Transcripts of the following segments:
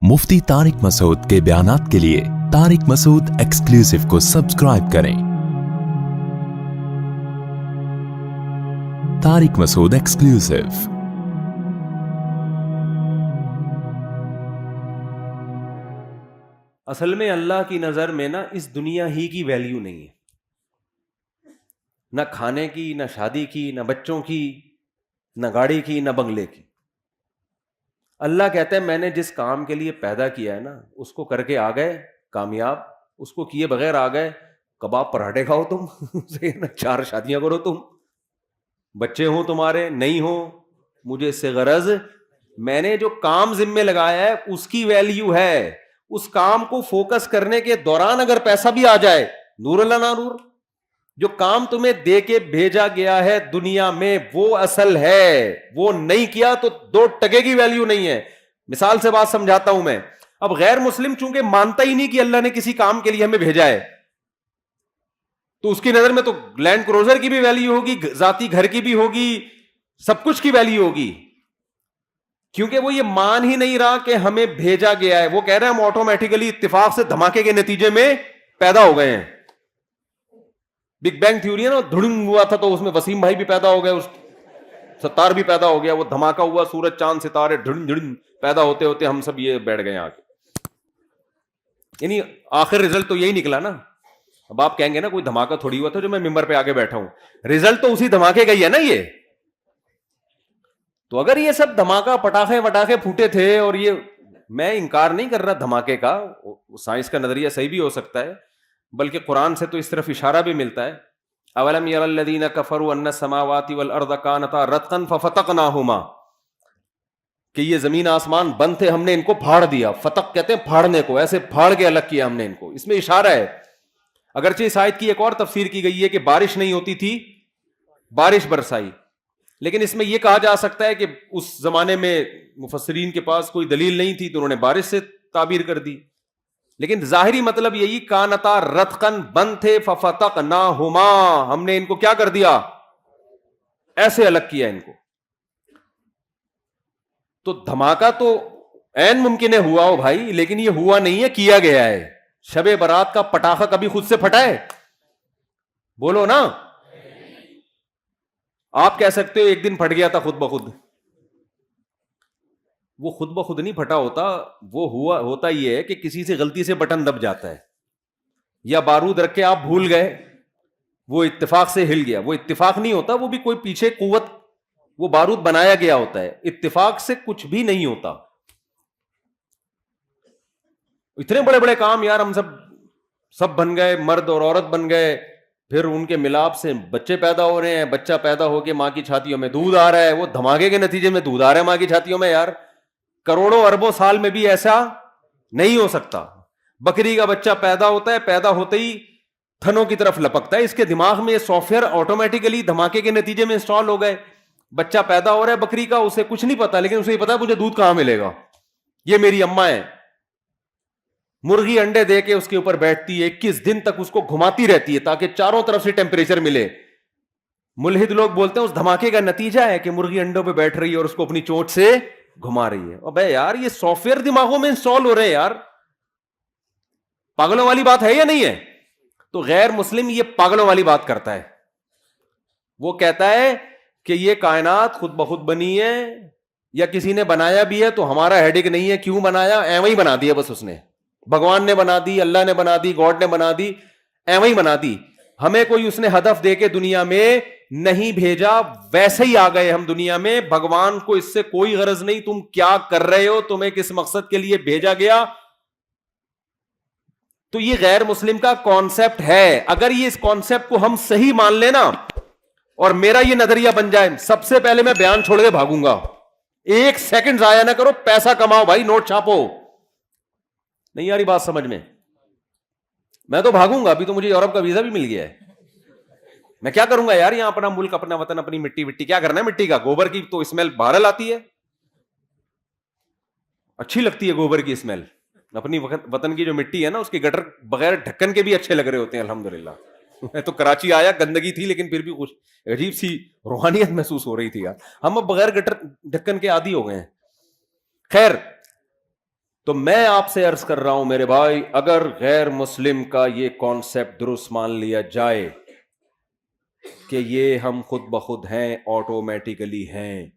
مفتی طارق مسعود کے بیانات کے لیے طارق مسعود ایکسکلوسیو کو سبسکرائب کریں۔ طارق مسعود ایکسکلوسیو۔ اصل میں اللہ کی نظر میں نا اس دنیا ہی کی ویلیو نہیں ہے، نہ کھانے کی، نہ شادی کی، نہ بچوں کی، نہ گاڑی کی، نہ بنگلے کی۔ اللہ کہتا ہے میں نے جس کام کے لیے پیدا کیا ہے نا اس کو کر کے آ گئے کامیاب، اس کو کیے بغیر آ گئے کباب پراٹھے کھاؤ تم 4 شادیاں کرو تم، بچے ہوں تمہارے نہیں ہوں، مجھے اس سے غرض، میں نے جو کام ذمے لگایا ہے اس کی ویلیو ہے۔ اس کام کو فوکس کرنے کے دوران اگر پیسہ بھی آ جائے نور اللہ نہ نور، جو کام تمہیں دے کے بھیجا گیا ہے دنیا میں وہ اصل ہے، وہ نہیں کیا تو 2 ٹکے کی ویلیو نہیں ہے۔ مثال سے بات سمجھاتا ہوں میں، اب غیر مسلم چونکہ مانتا ہی نہیں کہ اللہ نے کسی کام کے لیے ہمیں بھیجا ہے، تو اس کی نظر میں تو لینڈ کروزر کی بھی ویلیو ہوگی، ذاتی گھر کی بھی ہوگی، سب کچھ کی ویلیو ہوگی، کیونکہ وہ یہ مان ہی نہیں رہا کہ ہمیں بھیجا گیا ہے۔ وہ کہہ رہے ہیں ہم آٹومیٹیکلی اتفاق سے دھماکے کے نتیجے میں پیدا ہو گئے ہیں۔ بگ بینگ تھیوری ہے نا، دھڑنگ ہوا تھا تو اس میں وسیم بھائی بھی پیدا ہو گئے، اس ستار بھی پیدا ہو گیا، وہ دھماکہ ہوا، سورج چاند ستارے دھڑن دھڑن پیدا ہوتے ہوتے ہم سب یہ بیٹھ گئے آ کے، یعنی آخر رزلٹ تو یہی نکلا نا۔ اب آپ کہیں گے نا کوئی دھماکہ تھوڑی ہوا تھا جو میں ممبر پہ آگے بیٹھا ہوں، رزلٹ تو اسی دھماکے کا ہی ہے نا یہ۔ تو اگر یہ سب دھماکہ پٹاخے وٹاخے پھوٹے تھے، اور یہ میں انکار نہیں کر رہا دھماکے کا، سائنس کا نظریہ صحیح بھی ہو سکتا ہے، بلکہ قرآن سے تو اس طرف اشارہ بھی ملتا ہے۔ اولم یر الذین کفروا ان السماوات والارض کانتا رتقا ففتقناہما، کہ یہ زمین آسمان بند تھے ہم نے ان کو پھاڑ دیا۔ فتق کہتے ہیں پھاڑنے کو، ایسے پھاڑ کے الگ کیا ہم نے ان کو۔ اس میں اشارہ ہے، اگرچہ اس آیت کی ایک اور تفسیر کی گئی ہے کہ بارش نہیں ہوتی تھی بارش برسائی، لیکن اس میں یہ کہا جا سکتا ہے کہ اس زمانے میں مفسرین کے پاس کوئی دلیل نہیں تھی تو انہوں نے بارش سے تعبیر کر دی، لیکن ظاہری مطلب یہی کانتا رتقن بند تھے ففتقناہما، ہم نے ان کو کیا کر دیا، ایسے الگ کیا ان کو۔ تو دھماکہ تو عین ممکن ہے ہوا ہو بھائی، لیکن یہ ہوا نہیں ہے، کیا گیا ہے۔ شب برات کا پٹاخہ کبھی خود سے پھٹا ہے؟ بولو نا۔ آپ کہہ سکتے ہو ایک دن پھٹ گیا تھا خود بخود، وہ خود بخود نہیں پھٹا ہوتا، وہ ہوتا یہ ہے کہ کسی سے غلطی سے بٹن دب جاتا ہے، یا بارود رکھ کے آپ بھول گئے، وہ اتفاق سے ہل گیا۔ وہ اتفاق نہیں ہوتا، وہ بھی کوئی پیچھے قوت، وہ بارود بنایا گیا ہوتا ہے، اتفاق سے کچھ بھی نہیں ہوتا۔ اتنے بڑے بڑے کام یار ہم سب بن گئے، مرد اور عورت بن گئے، پھر ان کے ملاپ سے بچے پیدا ہو رہے ہیں، بچہ پیدا ہو کے ماں کی چھاتیوں میں دودھ آ رہا ہے، وہ دھماکے کے نتیجے میں دودھ آ رہا ہے ماں کی چھاتیوں میں۔ یار کروڑوں اربوں سال میں بھی ایسا نہیں ہو سکتا۔ بکری کا بچہ پیدا ہوتا ہے، پیدا ہوتے ہی تھنوں کی طرف لپکتا ہے، اس کے دماغ میں یہ سافٹ ویئر آٹومیٹیکلی دھماکے کے نتیجے میں انسٹال ہو گئے۔ بچہ پیدا ہو رہا ہے بکری کا، اسے کچھ نہیں پتا، لیکن اسے یہ پتا ہے مجھے دودھ کہاں ملے گا، یہ میری اماں ہے۔ مرغی انڈے دے کے اس کے اوپر بیٹھتی ہے، 21 دن تک اس کو گھماتی رہتی ہے تاکہ چاروں طرف سے ٹیمپریچر ملے۔ ملحد لوگ بولتے ہیں اس دھماکے کا نتیجہ ہے کہ مرغی انڈوں پہ بیٹھ رہی ہے اور اس کو اپنی چونچ سے گھما رہی ہے۔ ابے یار یہ سافٹ ویئر دماغوں میں انسٹال ہو رہے ہیں یار، پاگلوں والی بات ہے یا نہیں ہے؟ تو غیر مسلم یہ پاگلوں والی بات کرتا ہے، وہ کہتا ہے کہ یہ کائنات خود بخود بنی ہے، یا کسی نے بنایا بھی ہے تو ہمارا ہیڈک نہیں ہے، کیوں بنایا، ایویں ہی بنا دیا بس، اس نے، بھگوان نے بنا دی، اللہ نے بنا دی، گاڈ نے بنا دی، ایویں ہی بنا دی، ہمیں کوئی اس نے ہدف دے کے دنیا میں نہیں بھیجا، ویسے ہی آ گئے ہم دنیا میں۔ بھگوان کو اس سے کوئی غرض نہیں تم کیا کر رہے ہو، تمہیں کس مقصد کے لیے بھیجا گیا۔ تو یہ غیر مسلم کا کانسیپٹ ہے۔ اگر یہ اس کانسیپٹ کو ہم صحیح مان لینا اور میرا یہ نظریہ بن جائے، سب سے پہلے میں بیان چھوڑ کے بھاگوں گا، 1 سیکنڈ ضائع نہ کرو، پیسہ کماؤ بھائی، نوٹ چھاپو۔ نہیں آ رہی بات سمجھ میں؟ میں تو بھاگوں گا، ابھی تو مجھے یورپ کا ویزا بھی مل گیا ہے، میں کیا کروں گا یار، یہاں اپنا ملک، اپنا وطن، اپنی مٹی، کیا کرنا ہے مٹی کا؟ گوبر کی تو اسمیل بہرحال آتی ہے، اچھی لگتی ہے گوبر کی اسمیل، اپنی وطن کی جو مٹی ہے نا اس کے گٹر بغیر ڈھکن کے بھی اچھے لگ رہے ہوتے ہیں الحمدللہ۔ میں تو کراچی آیا، گندگی تھی لیکن پھر بھی کچھ عجیب سی روحانیت محسوس ہو رہی تھی یار، ہم اب بغیر گٹر ڈھکن کے عادی ہو گئے ہیں۔ خیر، تو میں آپ سے عرض کر رہا ہوں میرے بھائی، اگر غیر مسلم کا یہ کانسیپٹ درست مان لیا جائے کہ یہ ہم خود بخود ہیں، آٹومیٹیکلی ہیں،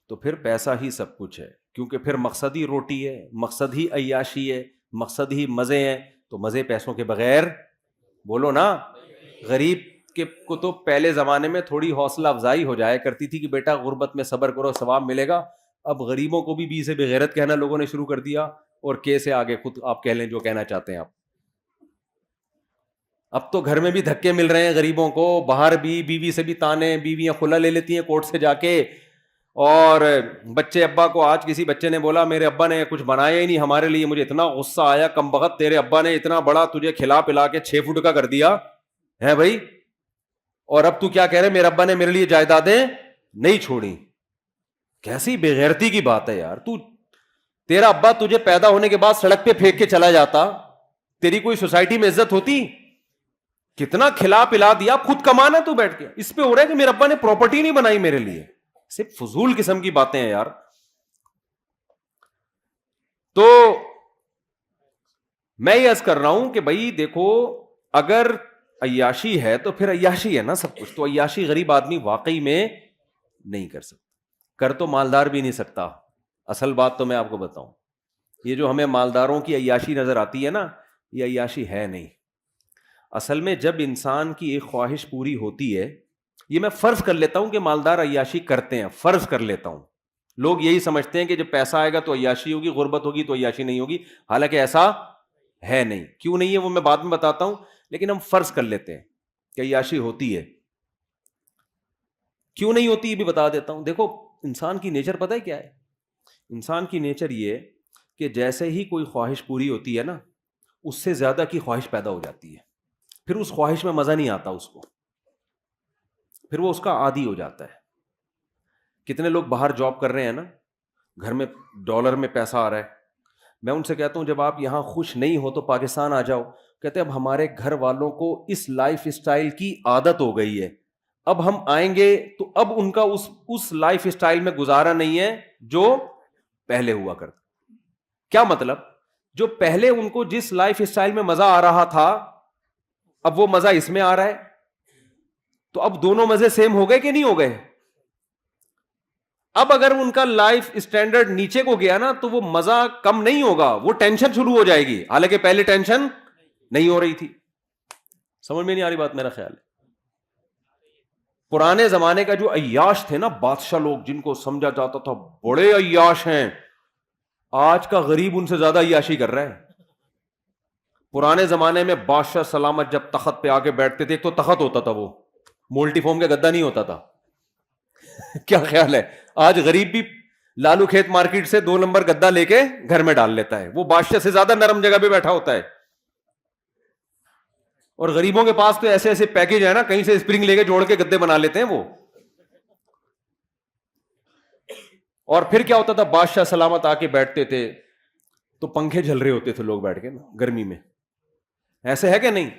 تو پھر پیسہ ہی سب کچھ ہے، کیونکہ پھر مقصد ہی روٹی ہے، مقصد ہی عیاشی ہے، مقصد ہی مزے ہیں، تو مزے پیسوں کے بغیر، بولو نا۔ غریب کے کو تو پہلے زمانے میں تھوڑی حوصلہ افزائی ہو جایا کرتی تھی کہ بیٹا غربت میں صبر کرو، ثواب ملے گا۔ اب غریبوں کو بھی بی سے بغیرت کہنا لوگوں نے شروع کر دیا، اور کے سے آگے خود آپ کہہ لیں جو کہنا چاہتے ہیں آپ۔ اب تو گھر میں بھی دھکے مل رہے ہیں غریبوں کو، باہر بھی بیوی سے بھی تانے، بیویاں خلا لے لیتی ہیں کورٹ سے جا کے، اور بچے ابا کو، آج کسی بچے نے بولا میرے ابا نے کچھ بنایا ہی نہیں ہمارے لیے، مجھے اتنا غصہ آیا، کم بخت تیرے ابا نے اتنا بڑا تجھے کھلا پلا کے 6 فٹ کا کر دیا ہے بھائی، اور اب تو کیا کہہ رہے میرے ابا نے میرے لیے جائیدادیں نہیں چھوڑی۔ کیسی بے غیرتی کی بات ہے یار، تیرا ابا تجھے پیدا ہونے کے بعد سڑک پہ پھینک کے چلا جاتا، تیری کوئی سوسائٹی میں عزت ہوتی؟ کتنا کھلا پلا دیا، خود کمانا تو بیٹھ کے، اس پہ ہو رہا ہے کہ میرے ابا نے پراپرٹی نہیں بنائی میرے لیے۔ صرف فضول قسم کی باتیں ہیں یار۔ تو میں یہ عرض کر رہا ہوں کہ بھائی دیکھو، اگر عیاشی ہے تو پھر عیاشی ہے نا سب کچھ، تو عیاشی غریب آدمی واقعی میں نہیں کر سکتا، کر تو مالدار بھی نہیں سکتا۔ اصل بات تو میں آپ کو بتاؤں، یہ جو ہمیں مالداروں کی عیاشی نظر آتی ہے نا، یہ عیاشی ہے نہیں۔ اصل میں جب انسان کی ایک خواہش پوری ہوتی ہے، یہ میں فرض کر لیتا ہوں کہ مالدار عیاشی کرتے ہیں، فرض کر لیتا ہوں۔ لوگ یہی سمجھتے ہیں کہ جب پیسہ آئے گا تو عیاشی ہوگی، غربت ہوگی تو عیاشی نہیں ہوگی، حالانکہ ایسا ہے نہیں۔ کیوں نہیں ہے وہ میں بعد میں بتاتا ہوں، لیکن ہم فرض کر لیتے ہیں کہ عیاشی ہوتی ہے۔ کیوں نہیں ہوتی یہ بھی بتا دیتا ہوں۔ دیکھو انسان کی نیچر پتہ ہے کیا ہے؟ انسان کی نیچر یہ کہ جیسے ہی کوئی خواہش پوری ہوتی ہے نا، اس سے زیادہ کی خواہش پیدا ہو جاتی ہے، پھر اس خواہش میں مزہ نہیں آتا اس کو، پھر وہ اس کا عادی ہو جاتا ہے۔ کتنے لوگ باہر جاب کر رہے ہیں نا، گھر میں ڈالر میں پیسہ آ رہا ہے، میں ان سے کہتا ہوں جب آپ یہاں خوش نہیں ہو تو پاکستان آ جاؤ۔ کہتے ہیں اب ہمارے گھر والوں کو اس لائف اسٹائل کی عادت ہو گئی ہے، اب ہم آئیں گے تو اب ان کا اس لائف اسٹائل میں گزارا نہیں ہے جو پہلے ہوا کرتا۔ کیا مطلب؟ جو پہلے ان کو جس لائف اسٹائل میں مزہ آ رہا تھا، اب وہ مزہ اس میں آ رہا ہے، تو اب دونوں مزے سیم ہو گئے کہ نہیں ہو گئے؟ اب اگر ان کا لائف اسٹینڈرڈ نیچے کو گیا نا تو وہ مزہ کم نہیں ہوگا، وہ ٹینشن شروع ہو جائے گی، حالانکہ پہلے ٹینشن نہیں ہو رہی تھی۔ سمجھ میں نہیں آ رہی بات؟ میرا خیال ہے پرانے زمانے کا جو عیاش تھے نا بادشاہ لوگ، جن کو سمجھا جاتا تھا بڑے عیاش ہیں، آج کا غریب ان سے زیادہ عیاشی کر رہا ہے۔ پرانے زمانے میں بادشاہ سلامت جب تخت پہ آ کے بیٹھتے تھے، ایک تو تخت ہوتا تھا، وہ مولٹی فوم کا گدا نہیں ہوتا تھا۔ کیا خیال ہے؟ آج غریب بھی لالو کھیت مارکیٹ سے 2 نمبر گدا لے کے گھر میں ڈال لیتا ہے، وہ بادشاہ سے زیادہ نرم جگہ پہ بیٹھا ہوتا ہے۔ اور غریبوں کے پاس تو ایسے ایسے پیکج ہے نا، کہیں سے اسپرنگ لے کے جوڑ کے گدے بنا لیتے ہیں وہ۔ اور پھر کیا ہوتا تھا، بادشاہ سلامت آ کے بیٹھتے تھے تو پنکھے جھل رہے ہوتے تھے لوگ بیٹھ کے نا گرمی میں، ایسے ہے کہ نہیں؟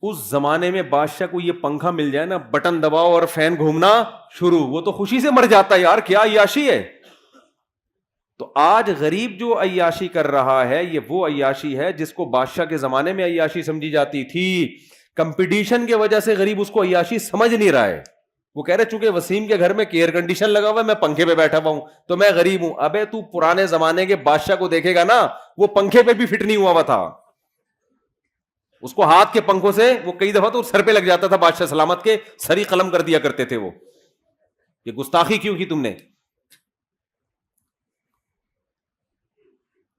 اس زمانے میں بادشاہ کو یہ پنکھا مل جائے نا، بٹن دباؤ اور فین گھومنا شروع، وہ تو خوشی سے مر جاتا ہے، یار کیا عیاشی ہے۔ تو آج غریب جو عیاشی کر رہا ہے، یہ وہ عیاشی ہے جس کو بادشاہ کے زمانے میں عیاشی سمجھی جاتی تھی۔ کمپٹیشن کی وجہ سے غریب اس کو عیاشی سمجھ نہیں رہا ہے، وہ کہہ رہے چونکہ وسیم کے گھر میں ایئر کنڈیشن لگا ہوا ہے، میں پنکھے پہ بیٹھا ہوا ہوں تو میں غریب ہوں۔ ابے تو پرانے زمانے کے بادشاہ کو دیکھے گا نا، وہ پنکھے پہ بھی فٹ نہیں ہوا تھا، اس کو ہاتھ کے پنکھوں سے وہ کئی دفعہ تو سر پہ لگ جاتا تھا، بادشاہ سلامت کے سری قلم کر دیا کرتے تھے وہ، یہ گستاخی کیوں کی تم نے؟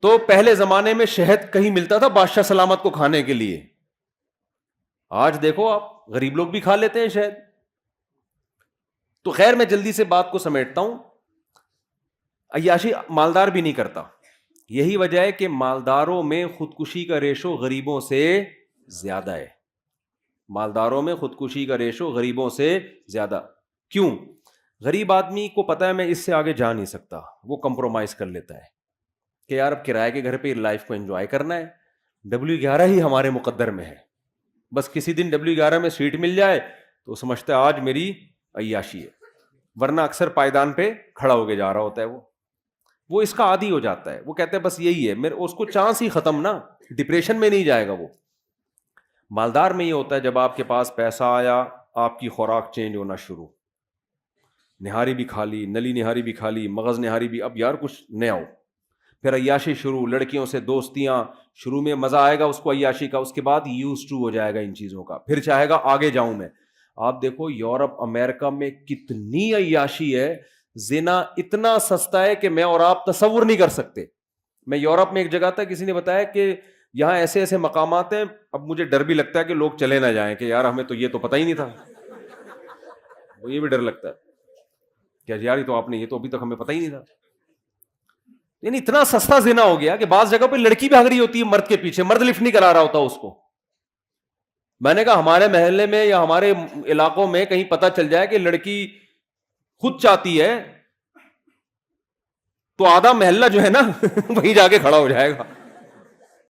تو پہلے زمانے میں شہد کہیں ملتا تھا بادشاہ سلامت کو کھانے کے لیے، آج دیکھو آپ غریب لوگ بھی کھا لیتے ہیں شہد۔ تو خیر میں جلدی سے بات کو سمیٹتا ہوں، عیاشی مالدار بھی نہیں کرتا، یہی وجہ ہے کہ مالداروں میں خودکشی کا ریشو غریبوں سے زیادہ ہے، مالداروں میں خودکشی کا ریشو غریبوں سے زیادہ۔ کیوں؟ غریب آدمی کو پتا ہے میں اس سے آگے جا نہیں سکتا، وہ کمپرومائز کر لیتا ہے کہ یار اب کرائے کے گھر پہ لائف کو انجوائے کرنا ہے، W11 ہی ہمارے مقدر میں ہے، بس کسی دن W11 میں سیٹ مل جائے تو سمجھتا ہے آج میری عیاشی ہے، ورنہ اکثر پائیدان پہ کھڑا ہو کے جا رہا ہوتا ہے وہ۔ وہ اس کا عادی ہو جاتا ہے, وہ کہتے ہیں بس یہی ہے میرے, اس کو چانس ہی ختم نا, ڈپریشن میں نہیں جائے گا وہ. مالدار میں یہ ہوتا ہے جب آپ کے پاس پیسہ آیا آپ کی خوراک چینج ہونا شروع, نہاری بھی کھا لی, نلی نہاری بھی کھا لی, مغز نہاری بھی, اب یار کچھ نیا ہو, پھر عیاشی شروع, لڑکیوں سے دوستیاں, شروع میں مزہ آئے گا اس کو عیاشی کا, اس کے بعد یوز ٹو ہو جائے گا ان چیزوں کا, پھر چاہے گا آگے جاؤں میں. آپ دیکھو یورپ امریکہ میں کتنی عیاشی ہے, زنا اتنا سستا ہے کہ میں اور آپ تصور نہیں کر سکتے. میں یورپ میں ایک جگہ تھا, کسی نے بتایا کہ یہاں ایسے ایسے مقامات ہیں, اب مجھے ڈر بھی لگتا ہے کہ لوگ چلے نہ جائیں کہ یار ہمیں تو یہ تو پتہ ہی نہیں تھا, وہ یہ بھی ڈر لگتا ہے کہ یار تو آپ نے یہ تو ابھی تک ہمیں پتہ ہی نہیں تھا. یعنی اتنا سستا زنا ہو گیا کہ بعض جگہ پہ لڑکی بھاگ رہی ہوتی ہے مرد کے پیچھے, مرد لفٹ نہیں کرا رہا ہوتا اس کو. میں نے کہا ہمارے محلے میں یا ہمارے علاقوں میں کہیں پتہ چل جائے کہ لڑکی خود چاہتی ہے تو آدھا محلہ جو ہے نا وہیں جا کے کھڑا ہو جائے گا.